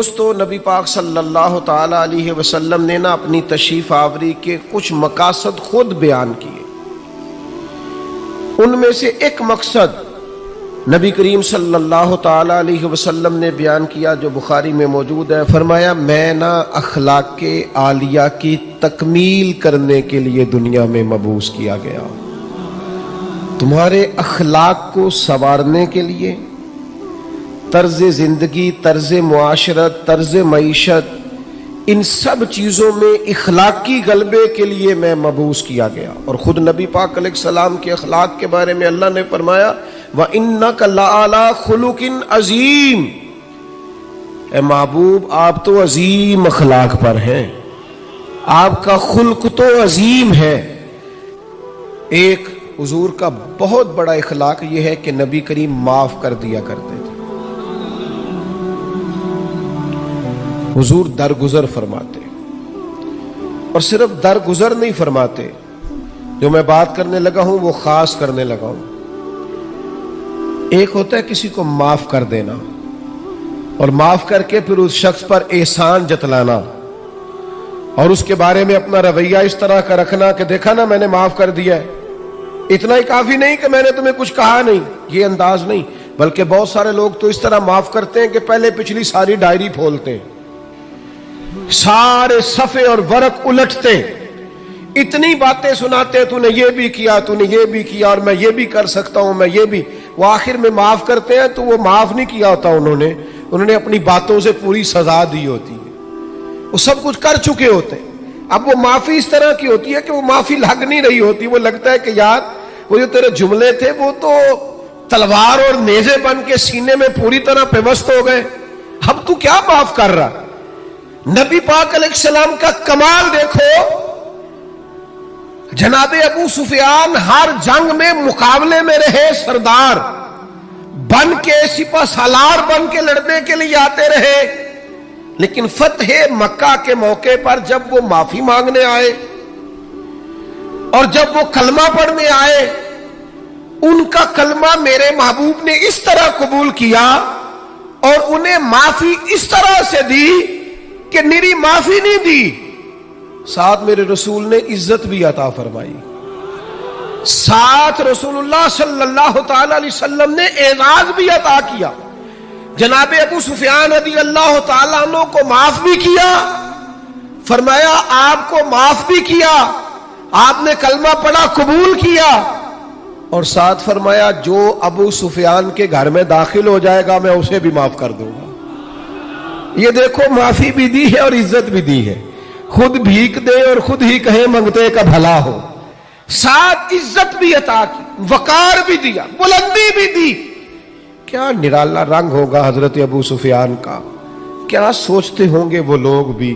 دوستو، نبی پاک صلی اللہ تعالی علیہ وسلم نے اپنی تشریف آوری کے کچھ مقاصد خود بیان کیے۔ ان میں سے ایک مقصد نبی کریم صلی اللہ تعالی علیہ وسلم نے بیان کیا جو بخاری میں موجود ہے۔ فرمایا، میں اخلاق عالیہ کی تکمیل کرنے کے لیے دنیا میں مبعوث کیا گیا، تمہارے اخلاق کو سنوارنے کے لیے، طرز زندگی، طرز معاشرت، طرز معیشت، ان سب چیزوں میں اخلاقی غلبے کے لیے میں مبعوث کیا گیا۔ اور خود نبی پاک علیہ السلام کے اخلاق کے بارے میں اللہ نے فرمایا، وَإِنَّكَ لَعَلَىٰ خُلُقٍ عَظِيمٍ، اے محبوب آپ تو عظیم اخلاق پر ہیں، آپ کا خلق تو عظیم ہے۔ ایک حضور کا بہت بڑا اخلاق یہ ہے کہ نبی کریم معاف کر دیا کرتے تھے۔ حضور درگزر فرماتے، اور صرف درگزر نہیں فرماتے، جو میں بات کرنے لگا ہوں وہ خاص کرنے لگا ہوں۔ ایک ہوتا ہے کسی کو معاف کر دینا، اور معاف کر کے پھر اس شخص پر احسان جتلانا، اور اس کے بارے میں اپنا رویہ اس طرح کا رکھنا کہ دیکھا نا میں نے معاف کر دیا ہے، اتنا ہی کافی نہیں کہ میں نے تمہیں کچھ کہا نہیں، یہ انداز نہیں۔ بلکہ بہت سارے لوگ تو اس طرح معاف کرتے ہیں کہ پہلے پچھلی ساری ڈائری پھولتے ہیں، سارے صفحے اور ورق الٹتے، اتنی باتیں سناتے، تو نے یہ بھی کیا، تو نے یہ بھی کیا، اور میں یہ بھی کر سکتا ہوں، میں یہ بھی۔ وہ آخر میں معاف کرتے ہیں تو وہ معاف نہیں کیا ہوتا انہوں نے اپنی باتوں سے پوری سزا دی ہوتی ہے، وہ سب کچھ کر چکے ہوتے ہیں۔ اب وہ معافی اس طرح کی ہوتی ہے کہ وہ معافی لگ نہیں رہی ہوتی، وہ لگتا ہے کہ یار وہ جو تیرے جملے تھے وہ تو تلوار اور نیزے بن کے سینے میں پوری طرح پیوست ہو گئے، اب تو کیا معاف کر رہا۔ نبی پاک علیہ السلام کا کمال دیکھو، جناب ابو سفیان ہر جنگ میں مقابلے میں رہے، سردار بن کے، سپہ سالار بن کے لڑنے کے لیے آتے رہے، لیکن فتح مکہ کے موقع پر جب وہ معافی مانگنے آئے اور جب وہ کلمہ پڑھنے آئے، ان کا کلمہ میرے محبوب نے اس طرح قبول کیا اور انہیں معافی اس طرح سے دی کہ میری معافی نہیں دی، ساتھ میرے رسول نے عزت بھی عطا فرمائی، ساتھ رسول اللہ صلی اللہ تعالی علیہ وسلم نے اعزاز بھی عطا کیا۔ جناب ابو سفیان رضی اللہ تعالیٰ عنہ کو معاف بھی کیا، فرمایا آپ کو معاف بھی کیا، آپ نے کلمہ پڑھا، قبول کیا، اور ساتھ فرمایا جو ابو سفیان کے گھر میں داخل ہو جائے گا میں اسے بھی معاف کر دوں گا۔ یہ دیکھو، معافی بھی دی ہے اور عزت بھی دی ہے، خود بھیک دے اور خود ہی کہے منگتے کا بھلا ہو، ساتھ عزت بھی عطا کی، وقار بھی دیا، بلندی بھی دی۔ کیا نرالا رنگ ہوگا حضرت ابو سفیان کا، کیا سوچتے ہوں گے وہ لوگ بھی،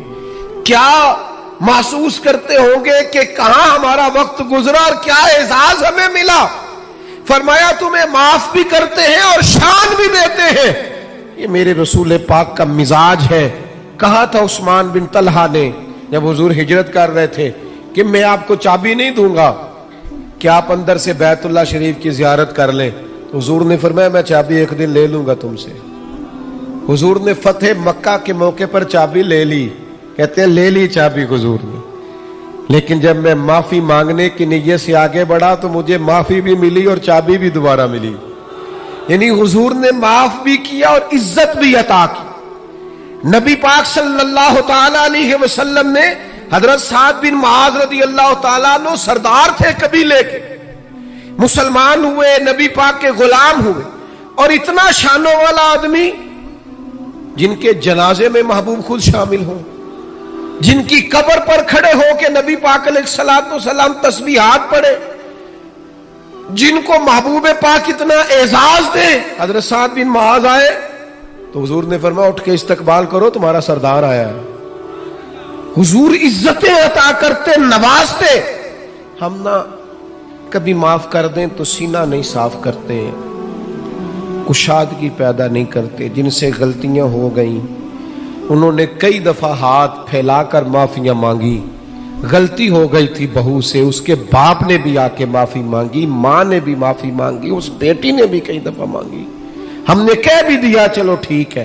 کیا محسوس کرتے ہوں گے کہ کہاں ہمارا وقت گزرا اور کیا اعزاز ہمیں ملا۔ فرمایا تمہیں معاف بھی کرتے ہیں اور شان بھی دیتے ہیں، یہ میرے رسول پاک کا مزاج ہے۔ کہا تھا عثمان بن طلحہ نے جب حضور ہجرت کر رہے تھے کہ میں آپ کو چابی نہیں دوں گا کہ آپ اندر سے بیت اللہ شریف کی زیارت کر لیں، حضور نے فرمایا میں چابی ایک دن لے لوں گا تم سے۔ حضور نے فتح مکہ کے موقع پر چابی لے لی، کہتے ہیں لے لی چابی حضور نے، لیکن جب میں معافی مانگنے کی نیت سے آگے بڑھا تو مجھے معافی بھی ملی اور چابی بھی دوبارہ ملی، یعنی حضور نے معاف بھی کیا اور عزت بھی عطا کی۔ نبی پاک صلی اللہ تعالی علیہ وسلم نے حضرت سعد بن معاذ رضی اللہ تعالیٰ عنہ سردار تھے قبیلے کے، مسلمان ہوئے، نبی پاک کے غلام ہوئے، اور اتنا شانوں والا آدمی جن کے جنازے میں محبوب خود شامل ہوں، جن کی قبر پر کھڑے ہو کے نبی پاک علیہ الصلوۃ والسلام تسبیحات پڑھے، جن کو محبوب پاک اتنا اعزاز دے۔ حضرت سعد بن معاذ آئے تو حضور نے فرمایا اٹھ کے استقبال کرو، تمہارا سردار آیا ہے۔ حضور عزتیں عطا کرتے، نوازتے۔ ہم نہ کبھی معاف کر دیں تو سینہ نہیں صاف کرتے، کشادگی پیدا نہیں کرتے۔ جن سے غلطیاں ہو گئیں انہوں نے کئی دفعہ ہاتھ پھیلا کر معافیاں مانگی، غلطی ہو گئی تھی بہو سے، اس کے باپ نے بھی آ کے معافی مانگی، ماں نے بھی معافی مانگی، اس بیٹی نے بھی کئی دفعہ مانگی، ہم نے کہہ بھی دیا چلو ٹھیک ہے،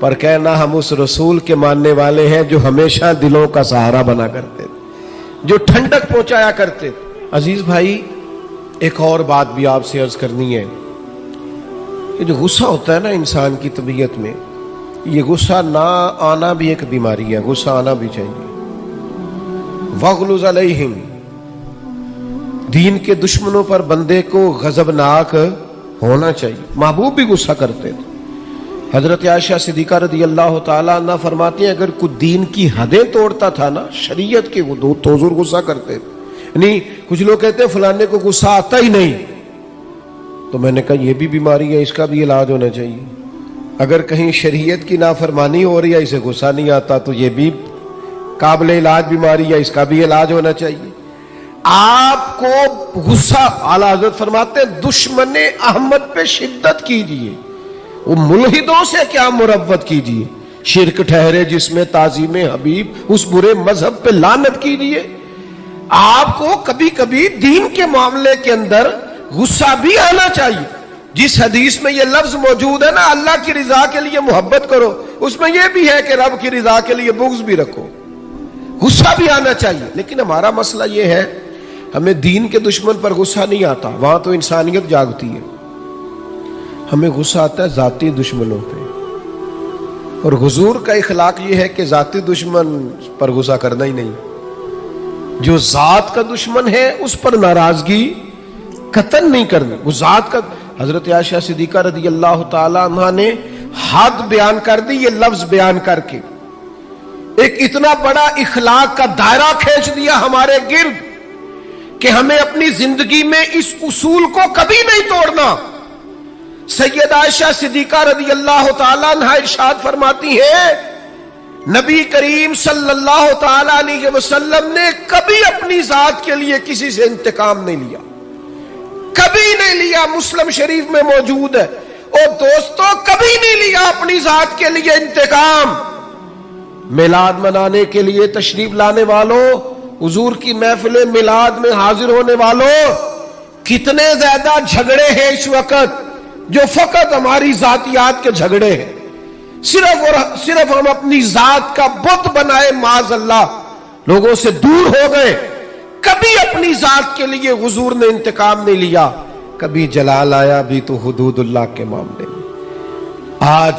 پر کہنا ہم اس رسول کے ماننے والے ہیں جو ہمیشہ دلوں کا سہارا بنا کرتے تھے، جو ٹھنڈک پہنچایا کرتے تھے۔ عزیز بھائی، ایک اور بات بھی آپ سے عرض کرنی ہے کہ جو غصہ ہوتا ہے نا انسان کی طبیعت میں، یہ غصہ نہ آنا بھی ایک بیماری ہے، غصہ آنا بھی چاہیے۔ وَغْلُظْ عَلَيْهِمْ، دین کے دشمنوں پر بندے کو غضبناک ہونا چاہیے۔ محبوب بھی غصہ کرتے تھے۔ حضرت عائشہ صدیقہ رضی اللہ تعالیٰ عنہ فرماتی ہیں اگر کوئی دین کی حدیں توڑتا تھا نا، شریعت کے حدود، تو حضور غصہ کرتے تھے۔ یعنی کچھ لوگ کہتے ہیں فلانے کو غصہ آتا ہی نہیں، تو میں نے کہا یہ بھی بیماری ہے، اس کا بھی علاج ہونا چاہیے۔ اگر کہیں شریعت کی نافرمانی ہو رہی ہے، اسے غصہ نہیں آتا، تو یہ بھی قابل علاج بیماری ہے، اس کا بھی علاج ہونا چاہیے۔ آپ کو غصہ، اعلیٰ حضرت فرماتے ہیں دشمن احمد پہ شدت کیجیے، وہ ملحدوں سے کیا مروت کیجیے، شرک ٹھہرے جس میں تعظیم حبیب، اس برے مذہب پہ لعنت کیجیے۔ آپ کو کبھی کبھی دین کے معاملے کے اندر غصہ بھی آنا چاہیے۔ جس حدیث میں یہ لفظ موجود ہے نا، اللہ کی رضا کے لیے محبت کرو، اس میں یہ بھی ہے کہ رب کی رضا کے لیے بغض بھی رکھو، غصہ بھی آنا چاہیے۔ لیکن ہمارا مسئلہ یہ ہے، ہمیں دین کے دشمن پر غصہ نہیں آتا، وہاں تو انسانیت جاگتی ہے۔ ہمیں غصہ آتا ہے ذاتی دشمنوں پہ، اور حضور کا اخلاق یہ ہے کہ ذاتی دشمن پر غصہ کرنا ہی نہیں۔ جو ذات کا دشمن ہے اس پر ناراضگی قطعاً نہیں کرنا، وہ ذات کا۔ حضرت عائشہ صدیقہ رضی اللہ تعالی عنہ نے حد بیان کر دی، یہ لفظ بیان کر کے ایک اتنا بڑا اخلاق کا دائرہ کھینچ دیا ہمارے گرد کہ ہمیں اپنی زندگی میں اس اصول کو کبھی نہیں توڑنا۔ سید عائشہ صدیقہ رضی اللہ تعالی عنہ ارشاد فرماتی ہے نبی کریم صلی اللہ تعالی علیہ وسلم نے کبھی اپنی ذات کے لیے کسی سے انتقام نہیں لیا، کبھی نہیں لیا۔ مسلم شریف میں موجود ہے۔ اور دوستو، کبھی نہیں لیا اپنی ذات کے لیے انتقام۔ میلاد منانے کے لیے تشریف لانے والوں، حضور کی محفل میلاد میں حاضر ہونے والوں، کتنے زیادہ جھگڑے ہیں اس وقت جو فقط ہماری ذاتیات کے جھگڑے ہیں۔ صرف اور صرف ہم اپنی ذات کا بت بنائے، معاذ اللہ لوگوں سے دور ہو گئے۔ کبھی اپنی ذات کے لیے حضور نے انتقام نہیں لیا، کبھی جلال آیا بھی تو حدود اللہ کے معاملے میں۔ آج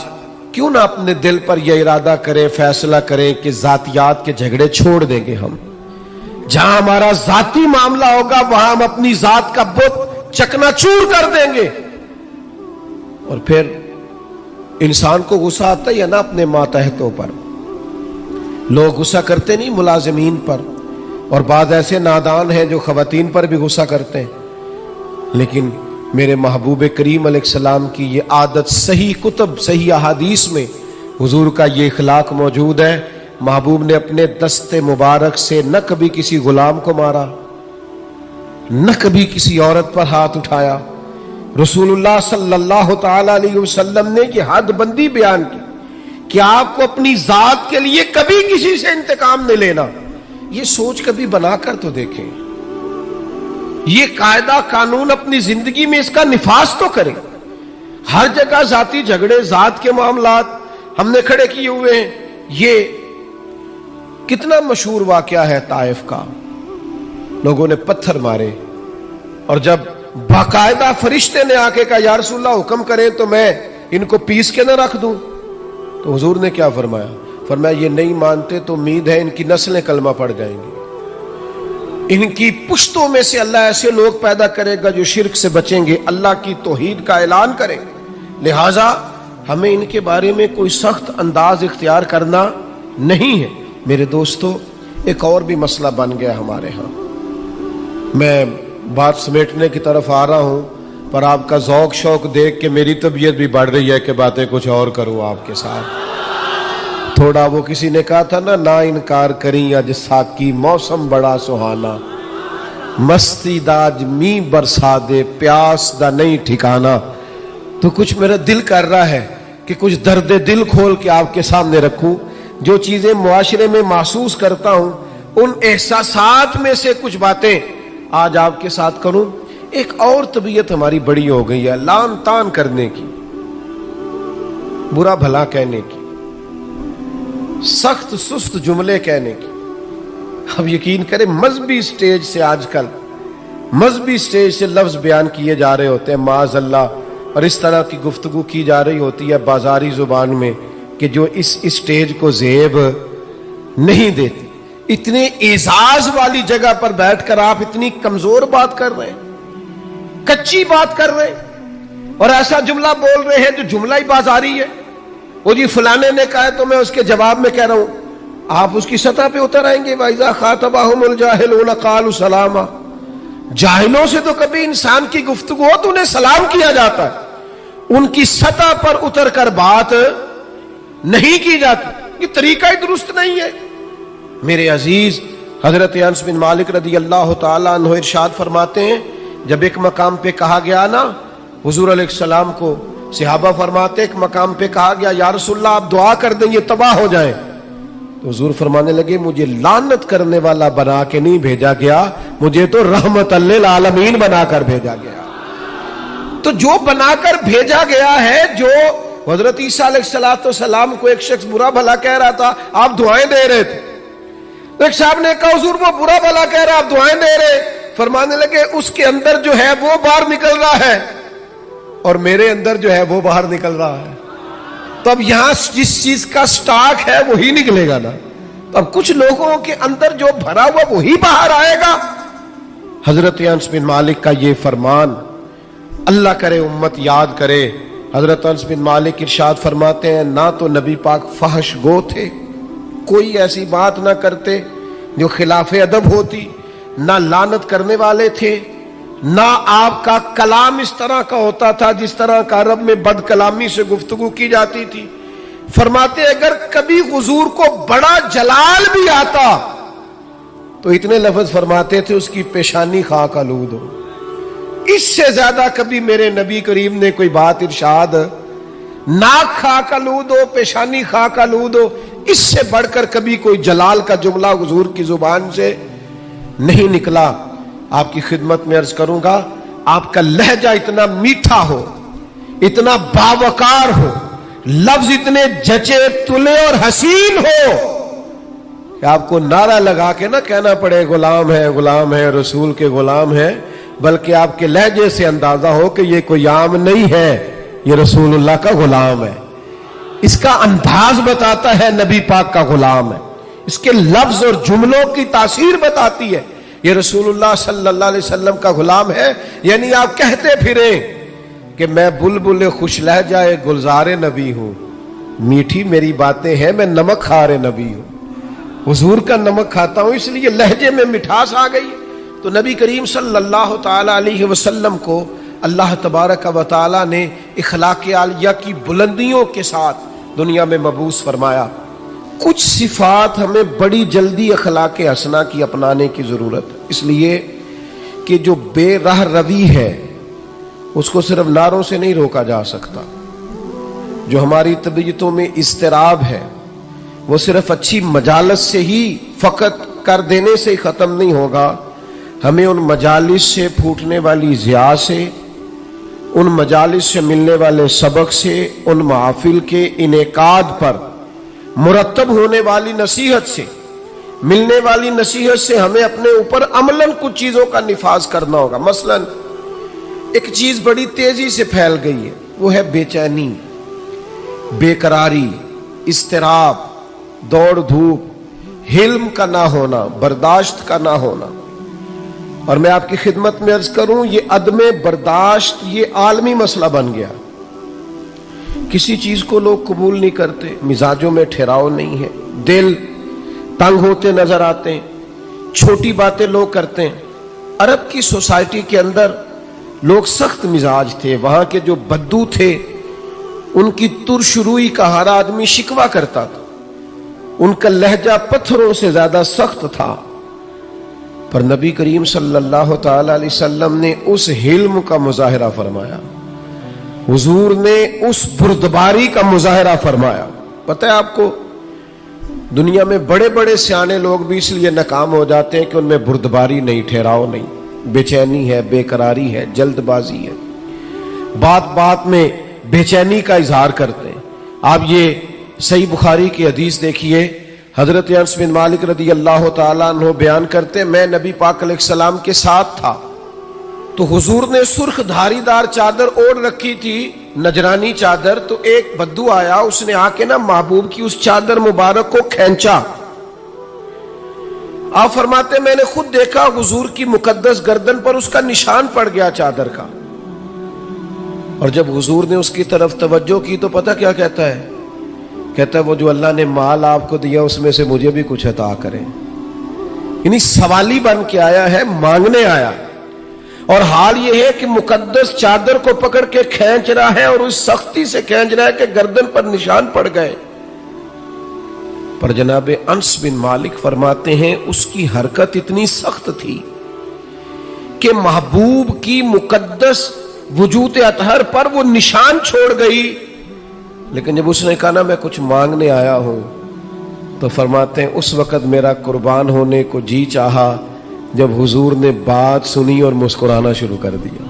کیوں نہ اپنے دل پر یہ ارادہ کریں، فیصلہ کریں کہ ذاتیات کے جھگڑے چھوڑ دیں گے ہم۔ جہاں ہمارا ذاتی معاملہ ہوگا وہاں ہم اپنی ذات کا بت چکنا چور کر دیں گے۔ اور پھر انسان کو غصہ آتا ہے نا اپنے ماتحتوں پر، لوگ غصہ کرتے نہیں ملازمین پر، اور بعض ایسے نادان ہیں جو خواتین پر بھی غصہ کرتے ہیں۔ لیکن میرے محبوب کریم علیہ السلام کی یہ عادت صحیح کتب، صحیح احادیث میں حضور کا یہ اخلاق موجود ہے۔ محبوب نے اپنے دست مبارک سے نہ کبھی کسی غلام کو مارا، نہ کبھی کسی عورت پر ہاتھ اٹھایا۔ رسول اللہ صلی اللہ تعالی علیہ وسلم نے یہ حد بندی بیان کی کہ آپ کو اپنی ذات کے لیے کبھی کسی سے انتقام نہیں لینا۔ یہ سوچ کبھی بنا کر تو دیکھیں، یہ قاعدہ قانون اپنی زندگی میں اس کا نفاذ تو کریں۔ ہر جگہ ذاتی جھگڑے، ذات کے معاملات ہم نے کھڑے کیے ہوئے ہیں۔ یہ کتنا مشہور واقعہ ہے طائف کا، لوگوں نے پتھر مارے، اور جب باقاعدہ فرشتے نے آ کے کہا یا رسول اللہ حکم کریں تو میں ان کو پیس کے نہ رکھ دوں، تو حضور نے کیا فرمایا؟ فرمایا یہ نہیں مانتے تو امید ہے ان کی نسلیں کلمہ پڑ جائیں گی، ان کی پشتوں میں سے اللہ ایسے لوگ پیدا کرے گا جو شرک سے بچیں گے، اللہ کی توحید کا اعلان کریں گے۔ لہٰذا ہمیں ان کے بارے میں کوئی سخت انداز اختیار کرنا نہیں ہے۔ میرے دوستو، ایک اور بھی مسئلہ بن گیا ہمارے ہاں۔ میں بات سمیٹنے کی طرف آ رہا ہوں، پر آپ کا ذوق شوق دیکھ کے میری طبیعت بھی بڑھ رہی ہے کہ باتیں کچھ اور کروں آپ کے ساتھ۔ تھوڑا وہ کسی نے کہا تھا نا انکار کریں اج ساکی موسم بڑا سہانا، مستی داج می برسا دے پیاس دا نہیں ٹھکانا۔ تو کچھ میرا دل کر رہا ہے کہ کچھ درد دل کھول کے آپ کے سامنے رکھوں، جو چیزیں معاشرے میں محسوس کرتا ہوں ان احساسات میں سے کچھ باتیں آج آپ کے ساتھ کروں۔ ایک اور طبیعت ہماری بڑی ہو گئی ہے، لان تان کرنے کی، برا بھلا کہنے کی۔ سخت سست جملے کہنے کی. اب یقین کریں مذہبی سٹیج سے آج کل مذہبی سٹیج سے لفظ بیان کیے جا رہے ہوتے ہیں معاذ اللہ, اور اس طرح کی گفتگو کی جا رہی ہوتی ہے بازاری زبان میں کہ جو اس سٹیج کو زیب نہیں دیتی. اتنے اعزاز والی جگہ پر بیٹھ کر آپ اتنی کمزور بات کر رہے ہیں, کچی بات کر رہے ہیں, اور ایسا جملہ بول رہے ہیں جو جملہ ہی بازاری ہے. وہ جی فلانے نے کہا ہے تو میں اس کے جواب میں کہہ رہا ہوں. آپ اس کی سطح پہ اتر آئیں گے. وَإِذَا خَاطَبَهُمُ الْجَاهِلُونَ قَالُوا سَلَامًا. جاہلوں سے تو کبھی انسان کی گفتگو ہو تو انہیں سلام کیا جاتا ہے, ان کی سطح پر اتر کر بات نہیں کی جاتی. یہ طریقہ ہی درست نہیں ہے. میرے عزیز, حضرت انس بن مالک رضی اللہ تعالیٰ عنہ ارشاد فرماتے ہیں جب ایک مقام پہ کہا گیا نا حضور علیہ السلام کو, صحابہ فرماتے ایک مقام پہ کہا گیا یا رسول اللہ آپ دعا کر دیں یہ تباہ ہو جائیں, تو حضور فرمانے لگے مجھے لعنت کرنے والا بنا کے نہیں بھیجا گیا, مجھے تو رحمت للعالمین بنا کر بھیجا گیا. تو جو بنا کر بھیجا گیا ہے, جو حضرت عیسیٰ علیہ السلام کو ایک شخص برا بھلا کہہ رہا تھا, آپ دعائیں دے رہے تھے. ایک صاحب نے کہا حضور وہ برا بھلا کہہ رہا آپ دعائیں دے رہے. فرمانے لگے اس کے اندر جو ہے وہ باہر نکل رہا ہے اور میرے اندر جو ہے وہ باہر نکل رہا ہے. تو اب یہاں جس چیز کا سٹاک ہے وہی نکلے گا نا. تو اب کچھ لوگوں کے اندر جو بھرا ہوا وہی باہر آئے گا. حضرت انس بن مالک کا یہ فرمان, اللہ کرے امت یاد کرے. حضرت انس بن مالک ارشاد فرماتے ہیں نہ تو نبی پاک فحش گو تھے, کوئی ایسی بات نہ کرتے جو خلاف ادب ہوتی, نہ لعنت کرنے والے تھے, نہ آپ کا کلام اس طرح کا ہوتا تھا جس طرح کا عرب میں بد کلامی سے گفتگو کی جاتی تھی. فرماتے اگر کبھی حضور کو بڑا جلال بھی آتا تو اتنے لفظ فرماتے تھے اس کی پیشانی خاک آلود ہو. اس سے زیادہ کبھی میرے نبی کریم نے کوئی بات ارشاد, ناک خاک آلود ہو, پیشانی خاک آلود ہو, اس سے بڑھ کر کبھی کوئی جلال کا جملہ حضور کی زبان سے نہیں نکلا. آپ کی خدمت میں عرض کروں گا, آپ کا لہجہ اتنا میٹھا ہو, اتنا باوقار ہو, لفظ اتنے جچے تلے اور حسین ہو کہ آپ کو نعرہ لگا کے نہ کہنا پڑے غلام ہے رسول کے غلام ہے, بلکہ آپ کے لہجے سے اندازہ ہو کہ یہ کوئی عام نہیں ہے, یہ رسول اللہ کا غلام ہے. اس کا انداز بتاتا ہے نبی پاک کا غلام ہے, اس کے لفظ اور جملوں کی تاثیر بتاتی ہے یہ رسول اللہ صلی اللہ علیہ وسلم کا غلام ہے. یعنی آپ کہتے پھریں کہ میں بلبل خوش لہجہ گلزار نبی ہوں, میٹھی میری باتیں ہیں, میں نمک خار نبی ہوں, حضور کا نمک کھاتا ہوں, اس لیے لہجے میں مٹھاس آ گئی. تو نبی کریم صلی اللہ تعالی علیہ وسلم کو اللہ تبارک و تعالی نے اخلاق عالیہ کی بلندیوں کے ساتھ دنیا میں مبعوث فرمایا. کچھ صفات ہمیں بڑی جلدی اخلاق حسنہ کی اپنانے کی ضرورت ہے, اس لیے کہ جو بے رہ روی ہے اس کو صرف نعروں سے نہیں روکا جا سکتا. جو ہماری طبیعتوں میں اضطراب ہے وہ صرف اچھی مجالس سے ہی فقط کر دینے سے ہی ختم نہیں ہوگا. ہمیں ان مجالس سے پھوٹنے والی ضیاء سے, ان مجالس سے ملنے والے سبق سے, ان محافل کے انعقاد پر مرتب ہونے والی نصیحت سے, ملنے والی نصیحت سے ہمیں اپنے اوپر عملاً کچھ چیزوں کا نفاذ کرنا ہوگا. مثلاً ایک چیز بڑی تیزی سے پھیل گئی ہے, وہ ہے بے چینی, بے قراری, اضطراب, دوڑ دھوپ, حلم کا نہ ہونا, برداشت کا نہ ہونا. اور میں آپ کی خدمت میں عرض کروں یہ عدم برداشت یہ عالمی مسئلہ بن گیا. کسی چیز کو لوگ قبول نہیں کرتے, مزاجوں میں ٹھہراؤ نہیں ہے, دل تنگ ہوتے نظر آتے ہیں, چھوٹی باتیں لوگ کرتے ہیں. عرب کی سوسائٹی کے اندر لوگ سخت مزاج تھے, وہاں کے جو بدو تھے ان کی ترش روئی کا ہر آدمی شکوہ کرتا تھا, ان کا لہجہ پتھروں سے زیادہ سخت تھا. پر نبی کریم صلی اللہ تعالی علیہ وسلم نے اس حلم کا مظاہرہ فرمایا, حضور نے اس بردباری کا مظاہرہ فرمایا. پتہ ہے آپ کو دنیا میں بڑے بڑے سیانے لوگ بھی اس لیے ناکام ہو جاتے ہیں کہ ان میں بردباری نہیں, ٹھہراؤ نہیں, بے چینی ہے, بے قراری ہے, جلد بازی ہے, بات بات میں بے چینی کا اظہار کرتے ہیں. آپ یہ صحیح بخاری کی حدیث دیکھیے، حضرت انس بن مالک رضی اللہ تعالیٰ عنہ بیان کرتے، میں نبی پاک علیہ السلام کے ساتھ تھا تو حضور نے سرخ دھاری دار چادر اوڑھ رکھی تھی، نجرانی چادر، تو ایک بدو آیا، اس نے آ کے نا محبوب کی اس چادر مبارک کو کھینچا۔ آپ فرماتے میں نے خود دیکھا حضور کی مقدس گردن پر اس کا نشان پڑ گیا چادر کا، اور جب حضور نے اس کی طرف توجہ کی تو پتہ کیا کہتا ہے؟ کہتا ہے وہ جو اللہ نے مال آپ کو دیا اس میں سے مجھے بھی کچھ عطا کریں۔ یعنی سوالی بن کے آیا ہے، مانگنے آیا، اور حال یہ ہے کہ مقدس چادر کو پکڑ کے کھینچ رہا ہے، اور اس سختی سے کھینچ رہا ہے کہ گردن پر نشان پڑ گئے۔ پر جناب انس بن مالک فرماتے ہیں اس کی حرکت اتنی سخت تھی کہ محبوب کی مقدس وجود اطہر پر وہ نشان چھوڑ گئی، لیکن جب اس نے کہا نا میں کچھ مانگنے آیا ہوں، تو فرماتے ہیں اس وقت میرا قربان ہونے کو جی چاہا جب حضور نے بات سنی اور مسکرانا شروع کر دیا۔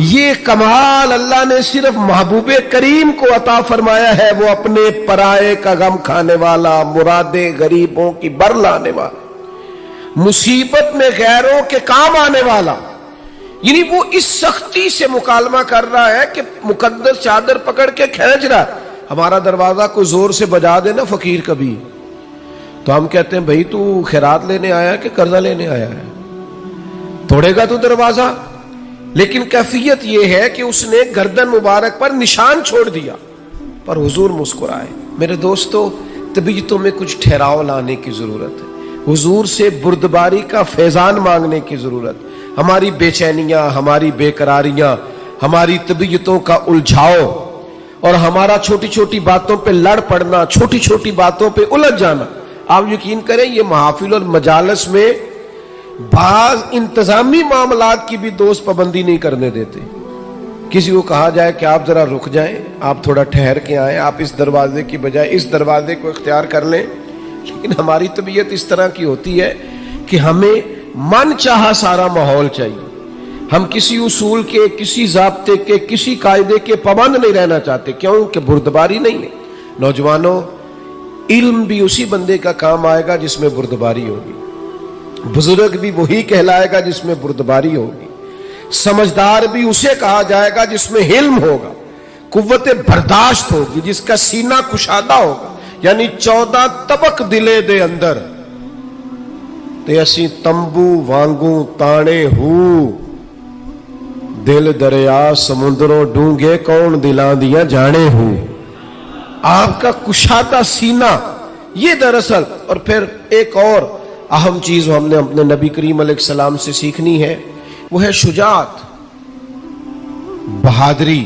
یہ کمال اللہ نے صرف محبوب کریم کو عطا فرمایا ہے، وہ اپنے پرائے کا غم کھانے والا، مرادیں غریبوں کی بر لانے والا، مصیبت میں غیروں کے کام آنے والا۔ یعنی وہ اس سختی سے مکالمہ کر رہا ہے کہ مقدس چادر پکڑ کے کھینچ رہا ہے۔ ہمارا دروازہ کوئی زور سے بجا دے نا فقیر کبھی، تو ہم کہتے ہیں بھائی تو خیرات لینے آیا کہ قرضہ لینے آیا ہے، توڑے گا تو دروازہ؟ لیکن کیفیت یہ ہے کہ اس نے گردن مبارک پر نشان چھوڑ دیا، پر حضور مسکرائے۔ میرے دوستو، طبیعتوں میں کچھ ٹھہراؤ لانے کی ضرورت ہے، حضور سے بردباری کا فیضان مانگنے کی ضرورت۔ ہماری بے چینیاں، ہماری بے قراریاں، ہماری طبیعتوں کا الجھاؤ، اور ہمارا چھوٹی چھوٹی باتوں پہ لڑ پڑنا، چھوٹی چھوٹی باتوں پہ الجھ جانا، آپ یقین کریں یہ محافل اور مجالس میں بعض انتظامی معاملات کی بھی دوست پابندی نہیں کرنے دیتے۔ کسی کو کہا جائے کہ آپ ذرا رک جائیں، آپ تھوڑا ٹھہر کے آئیں، آپ اس دروازے کی بجائے اس دروازے کو اختیار کر لیں، لیکن ہماری طبیعت اس طرح کی ہوتی ہے کہ ہمیں من چاہا سارا ماحول چاہیے، ہم کسی اصول کے، کسی ضابطے کے، کسی قاعدے کے پابند نہیں رہنا چاہتے، کیوں کہ بردباری نہیں ہے۔ نوجوانوں، علم بھی اسی بندے کا کام آئے گا جس میں بردباری ہوگی، بزرگ بھی وہی کہلائے گا جس میں بردباری ہوگی، سمجھدار بھی اسے کہا جائے گا جس میں حلم ہوگا، قوت برداشت ہوگی، جس کا سینہ کشادہ ہوگا۔ یعنی 14 طبق دلے دے اندر تے اسی تمبو وانگوں تانے ہو، دل دریا سمندروں ڈونگے کون دلاں دیاں جانے ہو۔ آپ کا کشادہ سینہ، یہ دراصل، اور پھر ایک اور اہم چیز ہم نے اپنے نبی کریم علیہ السلام سے سیکھنی ہے، وہ ہے شجاعت، بہادری،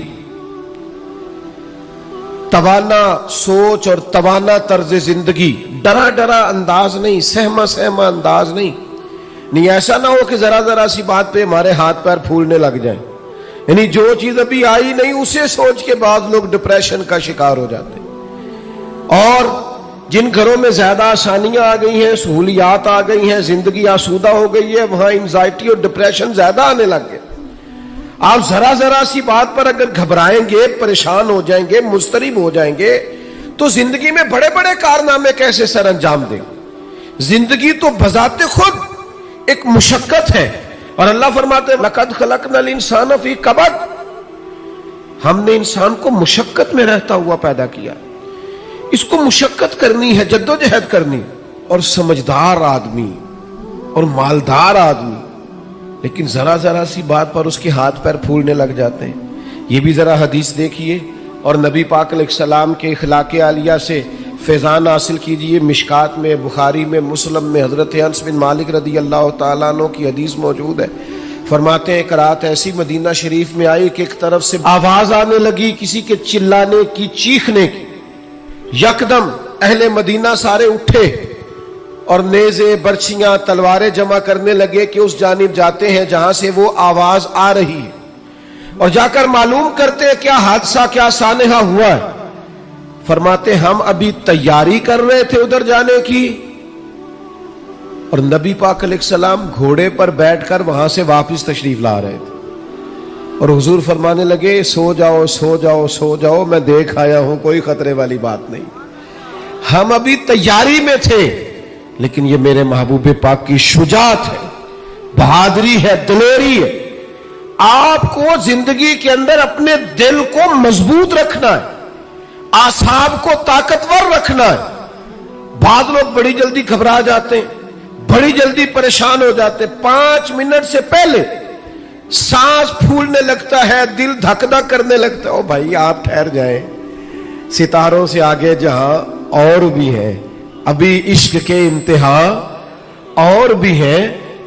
توانا سوچ اور توانا طرز زندگی، ڈرا ڈرا انداز نہیں، سہما سہما انداز نہیں ایسا نہ ہو کہ ذرا ذرا سی بات پہ ہمارے ہاتھ پیر پھولنے لگ جائیں۔ یعنی جو چیز ابھی آئی نہیں اسے سوچ کے بعد لوگ ڈپریشن کا شکار ہو جاتے ہیں، اور جن گھروں میں زیادہ آسانیاں آ گئی ہیں، سہولیات آ گئی ہیں، زندگی آسودہ ہو گئی ہے، وہاں انزائٹی اور ڈپریشن زیادہ آنے لگ گئے۔ آپ ذرا ذرا سی بات پر اگر گھبرائیں گے، پریشان ہو جائیں گے، مضطرب ہو جائیں گے، تو زندگی میں بڑے بڑے کارنامے کیسے سر انجام دیں؟ زندگی تو بذات خود ایک مشقت ہے، اور اللہ فرماتے ہیں لَقَدْ خَلَقْنَا الْإِنسَانَ فِي كَبَدٍ، ہم نے انسان کو مشقت میں رہتا ہوا پیدا کیا، اس کو مشقت کرنی ہے، جدوجہد کرنی، اور سمجھدار آدمی اور مالدار آدمی، لیکن ذرا ذرا سی بات پر اس کے ہاتھ پیر پھولنے لگ جاتے ہیں۔ یہ بھی ذرا حدیث دیکھیے اور نبی پاک علیہ السلام کے اخلاق عالیہ سے فیضان حاصل کیجئے۔ مشکات میں، بخاری میں، مسلم میں حضرت انس بن مالک رضی اللہ تعالیٰ عنہ کی حدیث موجود ہے۔ فرماتے ہیں ایک رات ایسی مدینہ شریف میں آئی کہ ایک طرف سے آواز آنے لگی کسی کے چلانے کی، چیخنے کی۔ یکدم اہل مدینہ سارے اٹھے اور نیزے، برچیاں، تلواریں جمع کرنے لگے کہ اس جانب جاتے ہیں جہاں سے وہ آواز آ رہی ہے، اور جا کر معلوم کرتے ہیں کیا حادثہ، کیا سانحہ ہوا ہے۔ فرماتے ہم ابھی تیاری کر رہے تھے ادھر جانے کی، اور نبی پاک علیہ السلام گھوڑے پر بیٹھ کر وہاں سے واپس تشریف لا رہے تھے۔ اور حضور فرمانے لگے سو جاؤ سو جاؤ سو جاؤ، میں دیکھ آیا ہوں، کوئی خطرے والی بات نہیں۔ ہم ابھی تیاری میں تھے، لیکن یہ میرے محبوب پاک کی شجاعت ہے، بہادری ہے، دلیری ہے۔ آپ کو زندگی کے اندر اپنے دل کو مضبوط رکھنا ہے، اعصاب کو طاقتور رکھنا ہے۔ بعض لوگ بڑی جلدی گھبرا جاتے ہیں، بڑی جلدی پریشان ہو جاتے ہیں، 5 منٹ سے پہلے سانس پھولنے لگتا ہے، دل دھک دھک کرنے لگتا ہے۔ او بھائی آپ ٹھہر جائیں، ستاروں سے آگے جہاں اور بھی ہے، ابھی عشق کے انتہا اور بھی ہے،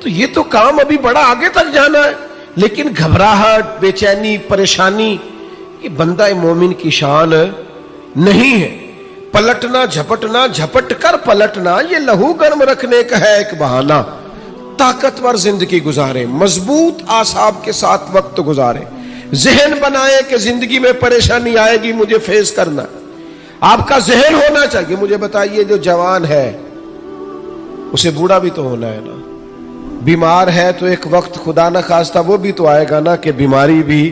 تو یہ تو کام ابھی بڑا آگے تک جانا ہے۔ لیکن گھبراہٹ، بے چینی، پریشانی یہ بندہ مومن کی شان نہیں ہے۔ پلٹنا جھپٹنا، جھپٹ کر پلٹنا یہ لہو گرم رکھنے کا ہے ایک بہانہ۔ طاقتور زندگی گزارے، مضبوط اعصاب کے ساتھ وقت گزارے، ذہن بنائے کہ زندگی میں پریشانی آئے گی، مجھے فیس کرنا۔ آپ کا ذہن ہونا چاہیے۔ مجھے بتائیے جو جوان ہے اسے بوڑھا بھی تو ہونا ہے نا، بیمار ہے تو ایک وقت خدا نہ خواستہ وہ بھی تو آئے گا نا کہ بیماری بھی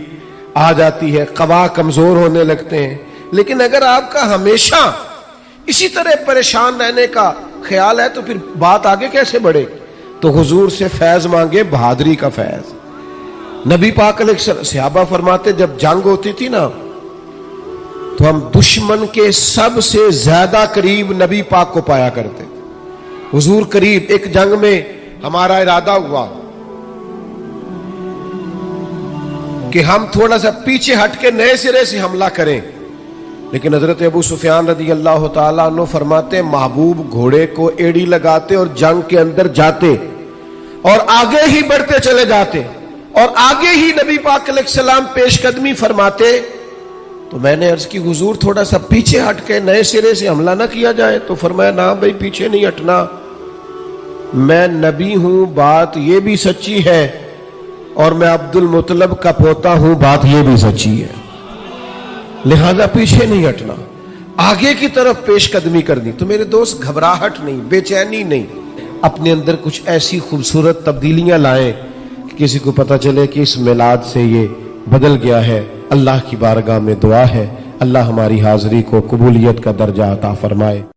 آ جاتی ہے، قوا کمزور ہونے لگتے ہیں۔ لیکن اگر آپ کا ہمیشہ اسی طرح پریشان رہنے کا خیال ہے تو پھر بات آگے کیسے بڑھے؟ تو حضور سے فیض مانگے، بہادری کا فیض۔ نبی پاک علیہ السلام، صحابہ فرماتے جب جنگ ہوتی تھی نا تو ہم دشمن کے سب سے زیادہ قریب نبی پاک کو پایا کرتے، حضور قریب۔ ایک جنگ میں ہمارا ارادہ ہوا کہ ہم تھوڑا سا پیچھے ہٹ کے نئے سرے سے حملہ کریں، لیکن حضرت ابو سفیان رضی اللہ تعالیٰ عنہ فرماتے محبوب گھوڑے کو ایڑی لگاتے اور جنگ کے اندر جاتے اور آگے ہی بڑھتے چلے جاتے اور آگے ہی نبی پاک علیہ السلام پیش قدمی فرماتے۔ تو میں نے عرض کی حضور تھوڑا سا پیچھے ہٹ کے نئے سرے سے حملہ نہ کیا جائے؟ تو فرمایا نہ بھائی پیچھے نہیں ہٹنا، میں نبی ہوں، بات یہ بھی سچی ہے، اور میں عبد المطلب کا پوتا ہوں، بات یہ بھی سچی ہے، لہذا پیچھے نہیں ہٹنا، آگے کی طرف پیش قدمی کرنی۔ تو میرے دوست گھبراہٹ نہیں، بے چینی نہیں، اپنے اندر کچھ ایسی خوبصورت تبدیلیاں لائیں کہ کسی کو پتہ چلے کہ اس میلاد سے یہ بدل گیا ہے۔ اللہ کی بارگاہ میں دعا ہے اللہ ہماری حاضری کو قبولیت کا درجہ عطا فرمائے۔